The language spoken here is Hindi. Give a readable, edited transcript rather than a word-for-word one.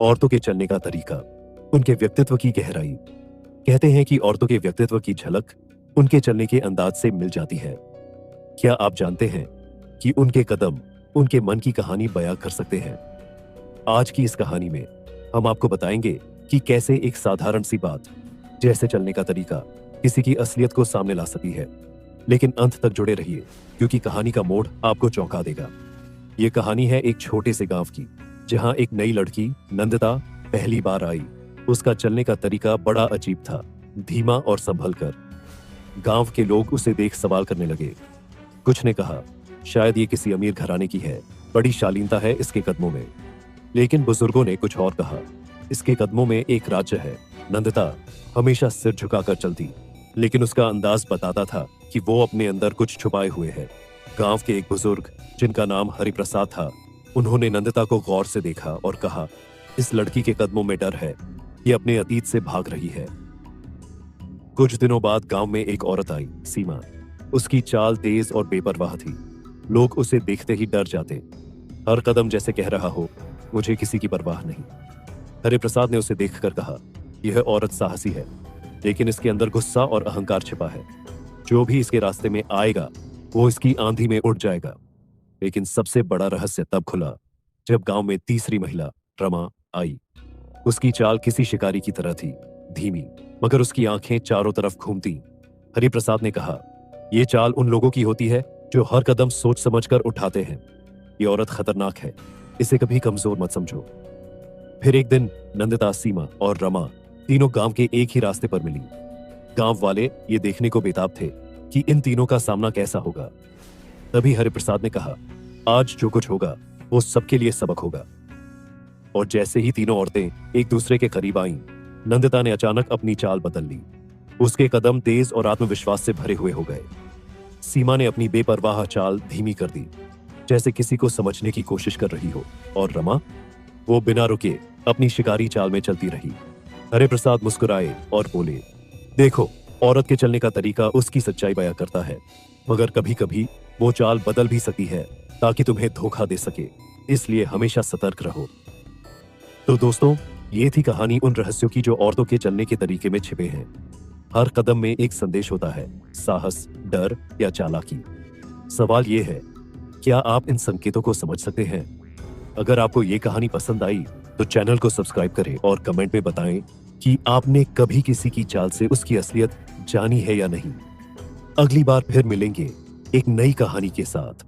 औरतों के चलने का तरीका, उनके व्यक्तित्व की गहराई। कहते हैं कि औरतों के व्यक्तित्व की झलक उनके चलने के अंदाज से मिल जाती है। क्या आप जानते हैं कि उनके कदम उनके मन की कहानी बयां कर सकते हैं? आज की इस कहानी में हम आपको बताएंगे कि कैसे एक साधारण सी बात, जैसे चलने का तरीका, किसी की असलियत को सामने ला सकती है। लेकिन अंत तक जुड़े रहिए, क्योंकि कहानी का मोड़ आपको चौंका देगा। ये कहानी है एक छोटे से गांव की, जहां एक नई लड़की नंदिता पहली बार आई। उसका चलने का तरीका बड़ा अजीब था, धीमा और संभल कर। गांव के लोग उसे देख सवाल करने लगे। कुछ ने कहा, शायद ये किसी अमीर घराने की है, बड़ी शालीनता है इसके कदमों में। लेकिन बुजुर्गों ने कुछ और कहा, इसके कदमों में एक राज्य है। नंदिता हमेशा सिर झुकाकर चलती, लेकिन उसका अंदाज बताता था कि वो अपने अंदर कुछ छुपाए हुए है। गांव के एक बुजुर्ग, जिनका नाम हरिप्रसाद था, उन्होंने नंदिता को गौर से देखा और कहा, इस लड़की के कदमों में डर है, ये अपने अतीत से भाग रही है। कुछ दिनों बाद गांव में एक औरत आई, सीमा। उसकी चाल तेज और बेपरवाह थी। लोग उसे देखते ही डर जाते। हर कदम जैसे कह रहा हो, मुझे किसी की परवाह नहीं। हरिप्रसाद ने उसे देखकर कहा, यह औरत साहसी है, लेकिन इसके अंदर गुस्सा और अहंकार छिपा है। जो भी इसके रास्ते में आएगा, वो इसकी आंधी में उड़ जाएगा। लेकिन सबसे बड़ा रहस्य तब खुला, जब गांव में तीसरी महिला, रमा, आई। उसकी चाल किसी शिकारी की तरह थी, धीमी, मगर उसकी आंखें चारों तरफ घूमती। हरिप्रसाद ने कहा, यह चाल उन लोगों की होती है जो हर कदम सोच समझकर उठाते हैं। ये औरत खतरनाक है, इसे कभी कमजोर मत समझो। फिर एक दिन नंदिता, सीमा और रमा तीनों गांव के एक ही रास्ते पर मिली। गांव वाले ये देखने को बेताब थे कि इन तीनों का सामना कैसा होगा। तभी हरिप्रसाद ने कहा, आज जो कुछ होगा वो सबके लिए सबक होगा। और जैसे ही तीनों औरतें एक दूसरे के करीब आईं, नंदिता ने अचानक अपनी चाल बदल ली। उसके कदम तेज और आत्मविश्वास से भरे हुए हो गए। सीमा ने अपनी बेपरवाह चाल धीमी कर दी, जैसे किसी को समझने की कोशिश कर रही हो। और रमा, वो बिना रुके अपनी शिकारी चाल में चलती रही। हरिप्रसाद मुस्कुराए और बोले, देखो, औरत के चलने का तरीका उसकी सच्चाई बयां करता है, मगर कभी कभी वो चाल बदल भी सकती है ताकि तुम्हें धोखा दे सके। इसलिए हमेशा सतर्क रहो। तो दोस्तों, ये थी कहानी उन रहस्यों की जो औरतों के चलने के तरीके में छिपे हैं। हर कदम में एक संदेश होता है, साहस, डर या चालाकी। सवाल ये है, क्या आप इन संकेतों को समझ सकते हैं? अगर आपको ये कहानी पसंद आई तो चैनल को सब्सक्राइब करें और कमेंट में बताएं कि आपने कभी किसी की चाल से उसकी असलियत जानी है या नहीं। अगली बार फिर मिलेंगे एक नई कहानी के साथ।